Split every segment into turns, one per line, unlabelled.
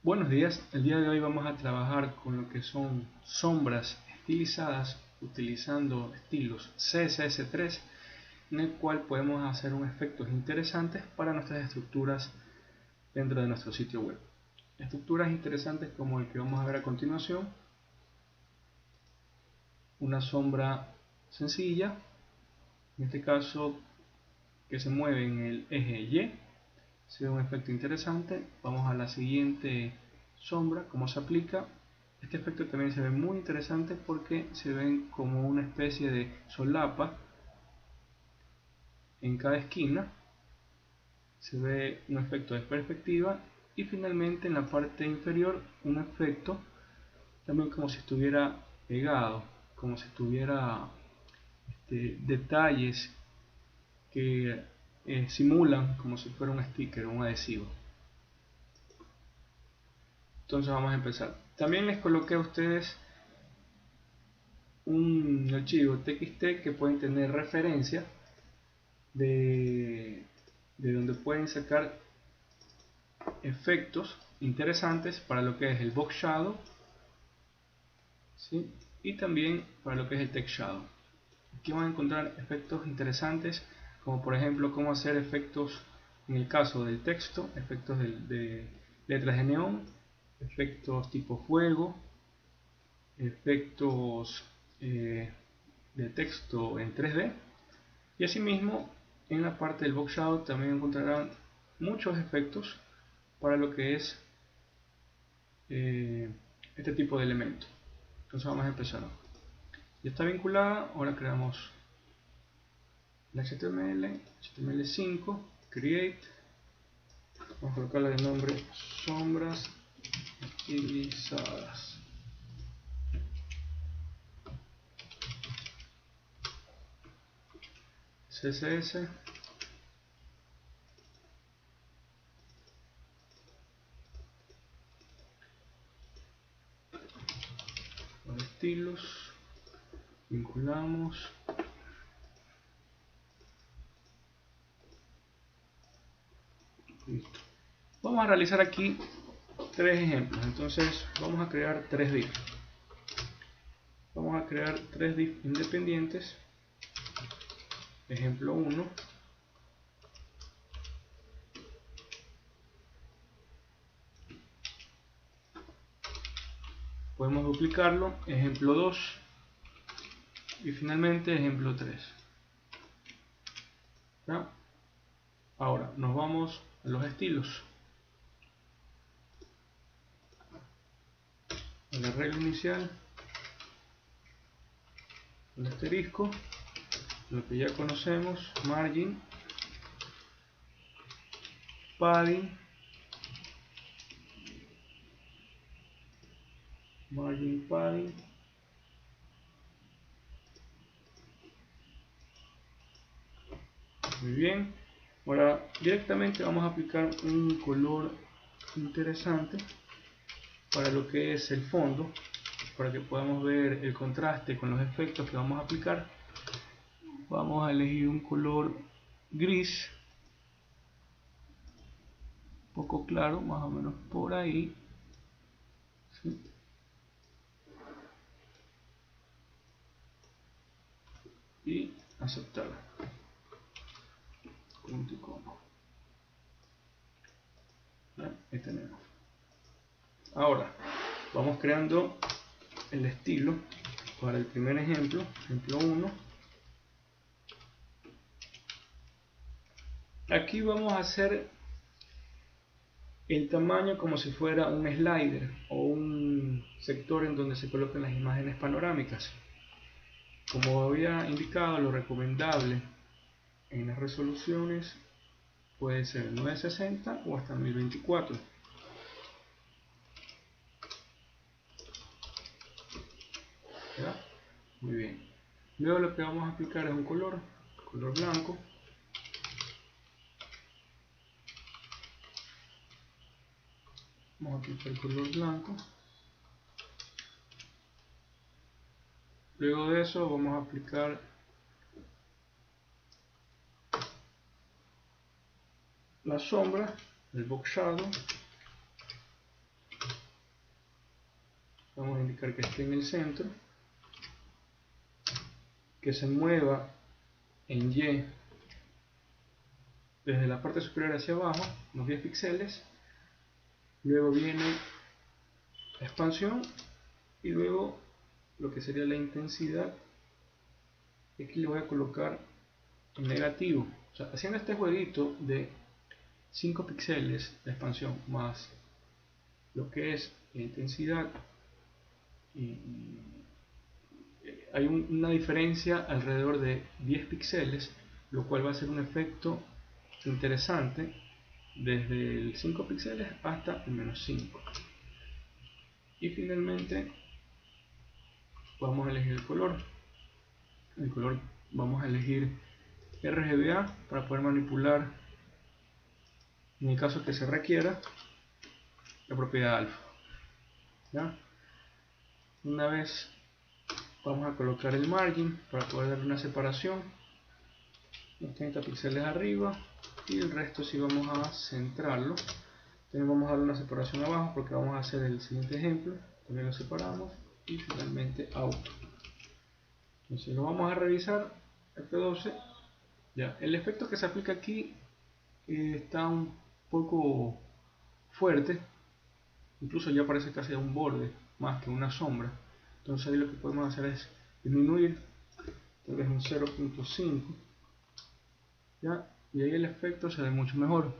Buenos días, el día de hoy vamos a trabajar con lo que son sombras estilizadas utilizando estilos CSS3, en el cual podemos hacer unos efectos interesantes para nuestras estructuras dentro de nuestro sitio web. Estructuras interesantes como el que vamos a ver a continuación, una sombra sencilla, en este caso que se mueve en el eje Y, sea un efecto interesante. Vamos a la siguiente sombra, cómo se aplica. Este efecto también se ve muy interesante porque se ven como una especie de solapa en cada esquina. Se ve un efecto de perspectiva y finalmente en la parte inferior un efecto también como si estuviera pegado, como si tuviera detalles que simulan como si fuera un sticker, un adhesivo. Entonces vamos a empezar. También les coloqué a ustedes un archivo txt que pueden tener referencia de donde pueden sacar efectos interesantes para lo que es el box shadow, ¿sí? Y también para lo que es el text shadow. Aquí van a encontrar efectos interesantes como por ejemplo cómo hacer efectos en el caso del texto, efectos de letras de neón, efectos tipo fuego, efectos de texto en 3D, y asimismo en la parte del box shadow también encontrarán muchos efectos para lo que es este tipo de elementos. Entonces vamos a empezar. Ya está vinculada, ahora creamos el HTML, HTML5, create, vamos a colocarle el nombre sombras estilizadas. CSS, los estilos, vinculamos, listo. Vamos a realizar aquí tres ejemplos, entonces vamos a crear tres divs. Vamos a crear tres divs independientes. Ejemplo 1, podemos duplicarlo, ejemplo 2 y finalmente ejemplo 3. ¿Ya? Ahora nos vamos a los estilos, a la regla inicial, el asterisco, lo que ya conocemos, margin, padding, margin padding, muy bien. Ahora directamente vamos a aplicar un color interesante para lo que es el fondo, para que podamos ver el contraste con los efectos que vamos a aplicar. Vamos a elegir un color gris, poco claro, más o menos por ahí, ¿sí? Y aceptar. Punto y coma. Ahí tenemos. Ahora vamos creando el estilo para el primer ejemplo, ejemplo 1. Aquí vamos a hacer el tamaño como si fuera un slider o un sector en donde se colocan las imágenes panorámicas. Como había indicado, lo recomendable en las resoluciones puede ser 960 o hasta 1024. ¿Ya? Muy bien. Luego lo que vamos a aplicar es un color blanco. Vamos a aplicar el color blanco. Luego de eso vamos a aplicar la sombra, el box shadow. vamos a indicar que esté en el centro, que se mueva en Y desde la parte superior hacia abajo, unos 10 píxeles, luego viene la expansión y luego lo que sería la intensidad. Aquí le voy a colocar en negativo, o sea, haciendo este jueguito de 5 píxeles de expansión más lo que es la intensidad, y hay una diferencia alrededor de 10 píxeles, lo cual va a ser un efecto interesante desde el 5 píxeles hasta el menos 5. Y finalmente vamos a elegir el color. El color vamos a elegir RGBA para poder manipular, en el caso que se requiera, la propiedad alfa. ¿Ya? Una vez vamos a colocar el margin para poder darle una separación, unos 30 píxeles arriba, y el resto sí vamos a centrarlo. También vamos a darle una separación abajo porque vamos a hacer el siguiente ejemplo. También lo separamos y finalmente auto. Entonces lo vamos a revisar, F12. Ya, el efecto que se aplica aquí está un poco fuerte, incluso ya parece casi un borde más que una sombra. Entonces ahí lo que podemos hacer es disminuir, tal vez un 0.5, ¿ya? Y ahí el efecto se ve mucho mejor.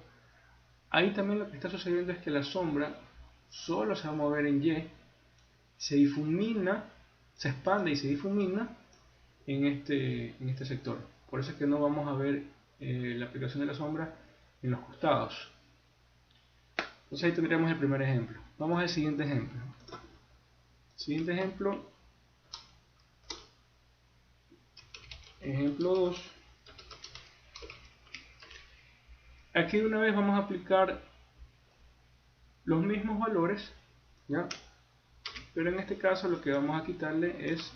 Ahí también lo que está sucediendo es que la sombra solo se va a mover en Y, se difumina, se expande y se difumina en este sector. Por eso es que no vamos a ver la aplicación de la sombra en los costados. Entonces ahí tendríamos el primer ejemplo. Vamos al siguiente ejemplo. Siguiente ejemplo, ejemplo 2. Aquí de una vez vamos a aplicar los mismos valores, ¿ya? Pero en este caso lo que vamos a quitarle es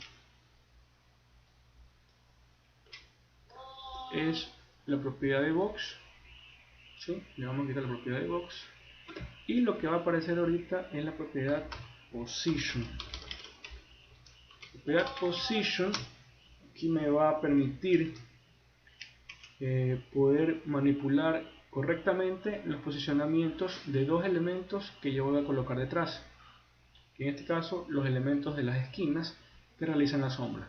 la propiedad de box, ¿sí? Le vamos a quitar la propiedad de box y lo que va a aparecer ahorita es la propiedad position. La propiedad position aquí me va a permitir poder manipular correctamente los posicionamientos de dos elementos que yo voy a colocar detrás, en este caso los elementos de las esquinas que realizan la sombra.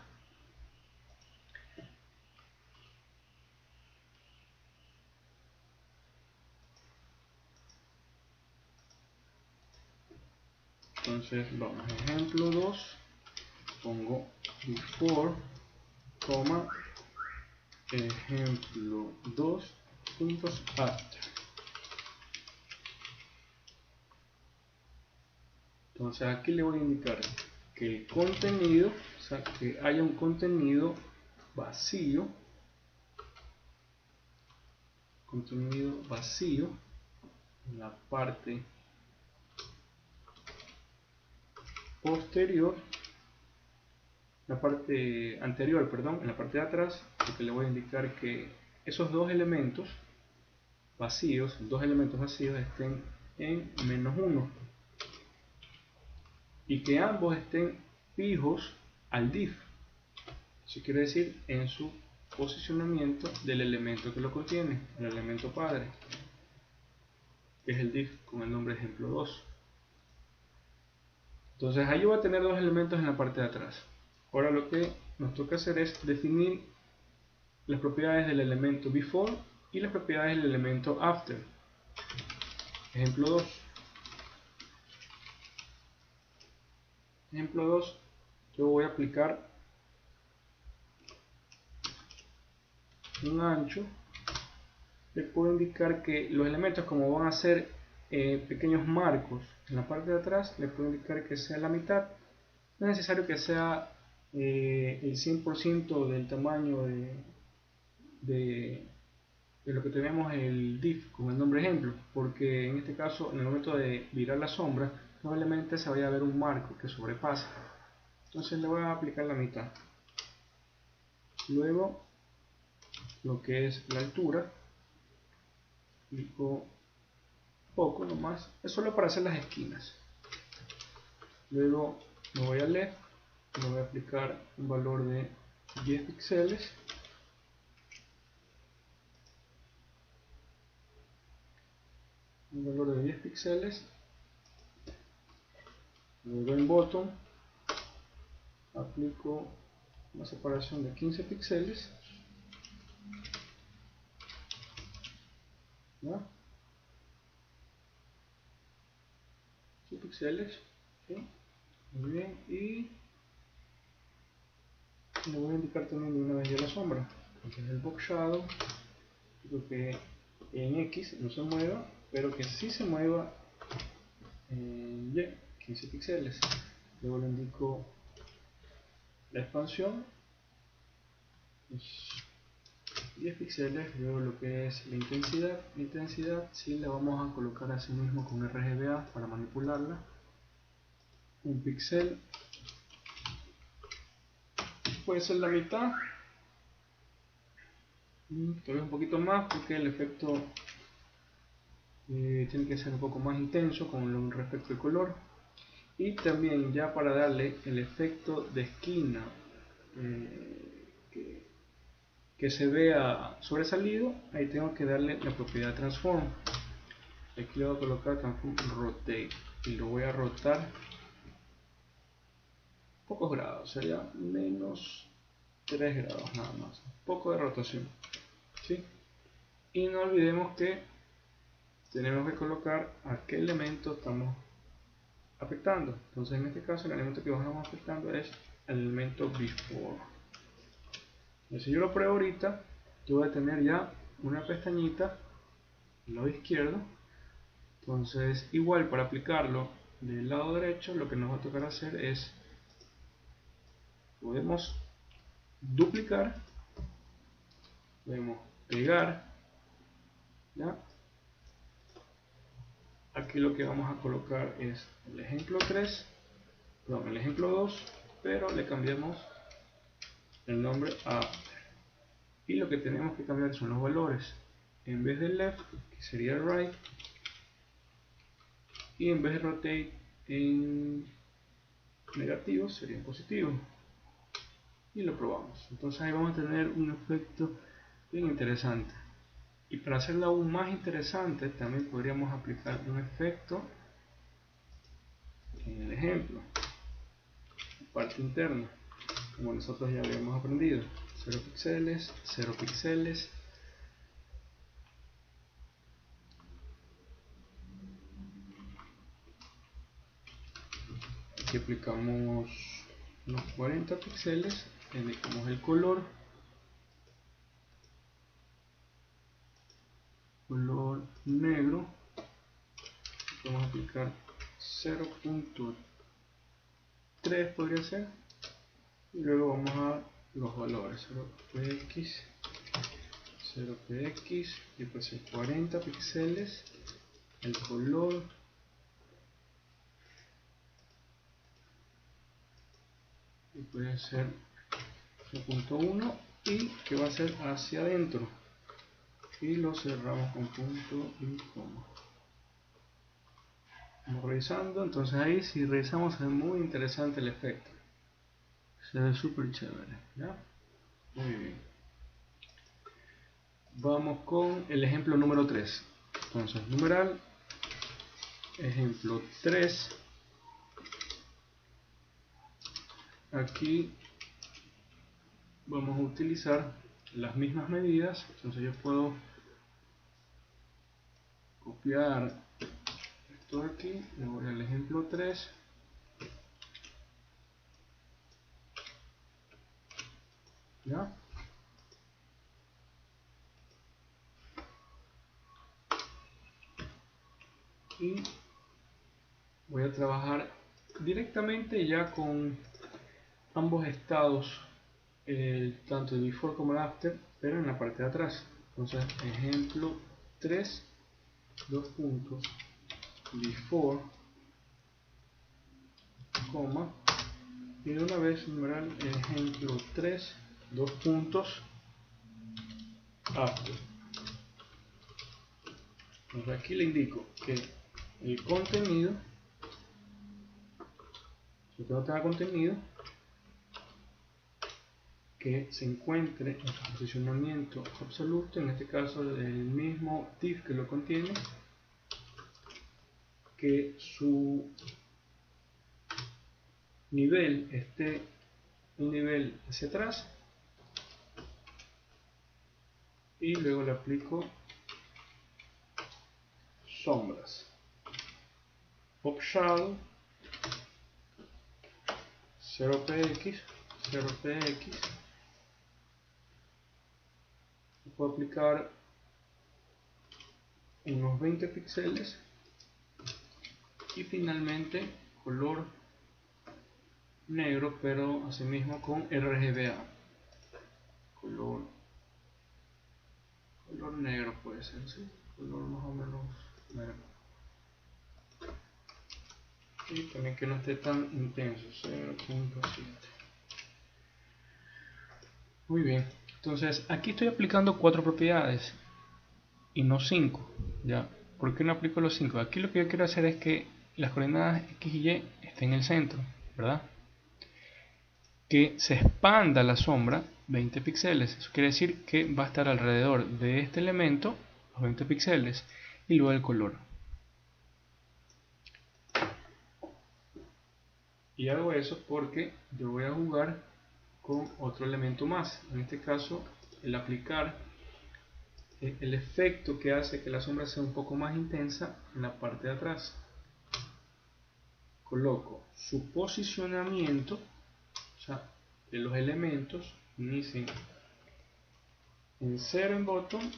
Entonces vamos a ejemplo 2, pongo before, ejemplo 2 puntos after. Entonces aquí le voy a indicar que el contenido, o sea, que haya un contenido vacío, en la parte posterior, la parte anterior, perdón, en la parte de atrás, porque le voy a indicar que esos dos elementos vacíos estén en menos 1 y que ambos estén fijos al div. Eso quiere decir en su posicionamiento del elemento que lo contiene, el elemento padre, que es el div con el nombre ejemplo 2. Entonces ahí voy a tener dos elementos en la parte de atrás. Ahora lo que nos toca hacer es definir las propiedades del elemento before y las propiedades del elemento after. Ejemplo 2. Ejemplo 2, yo voy a aplicar un ancho. Le puedo indicar que los elementos, como van a ser pequeños marcos en la parte de atrás, le puedo indicar que sea la mitad. No es necesario que sea el 100% del tamaño de lo que tenemos el div con el nombre ejemplo, porque en este caso en el momento de virar la sombra probablemente se vaya a ver un marco que sobrepasa. Entonces le voy a aplicar la mitad. Luego lo que es la altura, aplico poco nomás, es solo para hacer las esquinas. Luego me voy a left, me voy a aplicar un valor de 10 píxeles. Un valor de 10 píxeles. Luego en bottom aplico una separación de 15 píxeles. ¿Ya? 15 píxeles. ¿Sí? Muy bien. Y le voy a indicar también de una vez ya la sombra. Entonces el box shadow, digo que en X no se mueva, pero que sí se mueva en Y, 15 píxeles. Luego le indico la expansión, 10 píxeles. Luego lo que es la intensidad sí la vamos a colocar así mismo con RGBA para manipularla. Un píxel, puede ser la mitad, tal vez un poquito más porque el efecto tiene que ser un poco más intenso con respecto al color. Y también ya para darle el efecto de esquina que se vea sobresalido, ahí tengo que darle la propiedad transform. Aquí le voy a colocar transform rotate y lo voy a rotar pocos grados, sería menos 3 grados nada más, poco de rotación, ¿sí? Y no olvidemos que tenemos que colocar a qué elemento estamos afectando. Entonces en este caso el elemento que estamos afectando es el elemento before. Y si yo lo pruebo ahorita, yo voy a tener ya una pestañita del lado izquierdo. Entonces igual para aplicarlo del lado derecho, lo que nos va a tocar hacer es, podemos duplicar, podemos pegar, ¿ya? Aquí lo que vamos a colocar es el ejemplo 3, perdón, el ejemplo 2, pero le cambiamos el nombre a after. Y lo que tenemos que cambiar son los valores. En vez de left, que sería right, y en vez de rotate en negativo, sería en positivo. Y lo probamos. Entonces ahí vamos a tener un efecto bien interesante. Y para hacerlo aún más interesante, también podríamos aplicar un efecto en el ejemplo, parte interna, como nosotros ya habíamos aprendido. 0 píxeles, 0 píxeles. Aquí aplicamos unos 40 píxeles, indicamos el color negro. Vamos a aplicar 0.3 podría ser, y luego vamos a los valores 0px, 0px, y pues 40 píxeles, el color, y puede ser 0.1, y que va a ser hacia adentro, y lo cerramos con punto y coma. Vamos revisando, entonces ahí si revisamos es muy interesante el efecto, se ve súper chévere, ¿ya? Muy bien. Vamos con el ejemplo número 3. Entonces, numeral, ejemplo 3. Aquí vamos a utilizar las mismas medidas. Entonces yo puedo copiar esto de aquí, me voy al ejemplo 3. ¿Ya? Y voy a trabajar directamente ya con ambos estados, tanto el before como el after, pero en la parte de atrás. Entonces, ejemplo 3, dos puntos, before, coma, y de una vez numeral ejemplo 3, dos puntos, after. Entonces aquí le indico que el contenido, que no tenga contenido, que se encuentre en su posicionamiento absoluto, en este caso del mismo div que lo contiene, que su nivel esté un nivel hacia atrás, y luego le aplico sombras, pop shadow 0px, 0px, puedo aplicar unos 20 píxeles, y finalmente color negro, pero asimismo con RGBA, color negro puede ser, ¿sí? Color más o menos negro, y también que no esté tan intenso, 0.7. Muy bien, entonces aquí estoy aplicando 4 propiedades y no 5, ¿ya? ¿Por qué no aplico los 5? Aquí lo que yo quiero hacer es que las coordenadas X y Y estén en el centro, ¿verdad? Que se expanda la sombra 20 píxeles, eso quiere decir que va a estar alrededor de este elemento los 20 píxeles, y luego el color. Y hago eso porque yo voy a jugar con otro elemento más, en este caso el aplicar el efecto que hace que la sombra sea un poco más intensa en la parte de atrás. Coloco su posicionamiento, o sea, de los elementos inicien en 0 en bottom,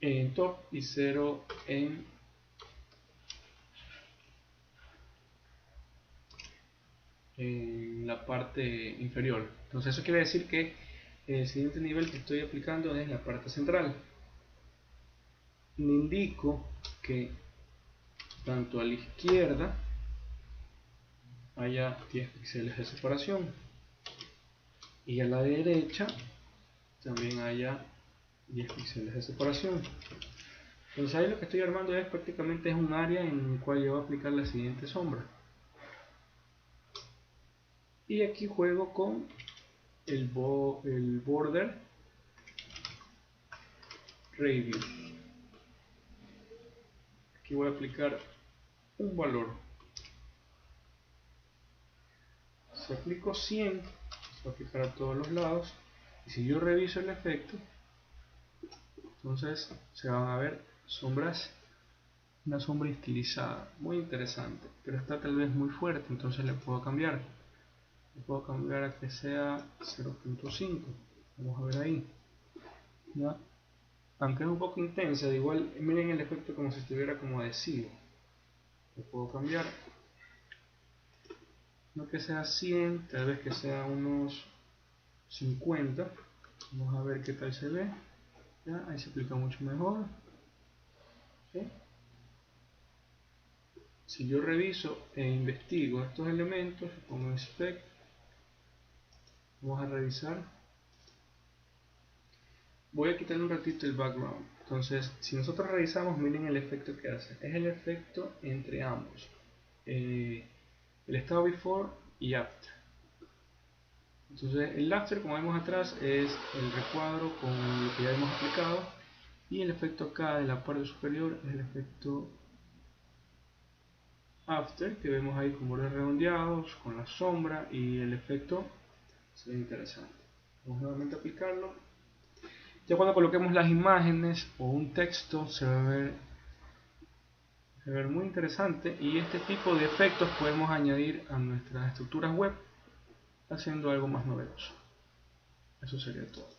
en top, y 0 en la parte inferior. Entonces eso quiere decir que el siguiente nivel que estoy aplicando es la parte central. Le indico que tanto a la izquierda haya 10 píxeles de separación, y a la derecha también haya 10 píxeles de separación. Entonces ahí lo que estoy armando es prácticamente un área en el cual yo voy a aplicar la siguiente sombra. Y aquí juego con el border radius. Aquí voy a aplicar un valor. Si aplico 100, se va a aplicar a todos los lados. Y si yo reviso el efecto, entonces se van a ver sombras, una sombra estilizada, muy interesante, pero está tal vez muy fuerte, entonces le puedo cambiar. Le puedo cambiar a que sea 0.5. Vamos a ver ahí, ¿ya? Aunque es un poco intensa, de igual, miren el efecto como si estuviera como adhesivo. Lo puedo cambiar, no que sea 100, tal vez que sea unos 50. Vamos a ver qué tal se ve. ¿Ya? Ahí se aplica mucho mejor, ¿sí? Si yo reviso e investigo estos elementos, pongo inspect, vamos a revisar. Voy a quitar un ratito el background. Entonces, si nosotros revisamos, miren el efecto que hace. Es el efecto entre ambos. El estado before y after. Entonces, el after, como vemos atrás, es el recuadro con lo que ya hemos aplicado. Y el efecto acá en la parte superior es el efecto after, que vemos ahí con bordes redondeados, con la sombra, y el efecto se ve interesante. Vamos nuevamente a aplicarlo. Ya cuando coloquemos las imágenes o un texto se va a ver muy interesante, y este tipo de efectos podemos añadir a nuestras estructuras web haciendo algo más novedoso. Eso sería todo.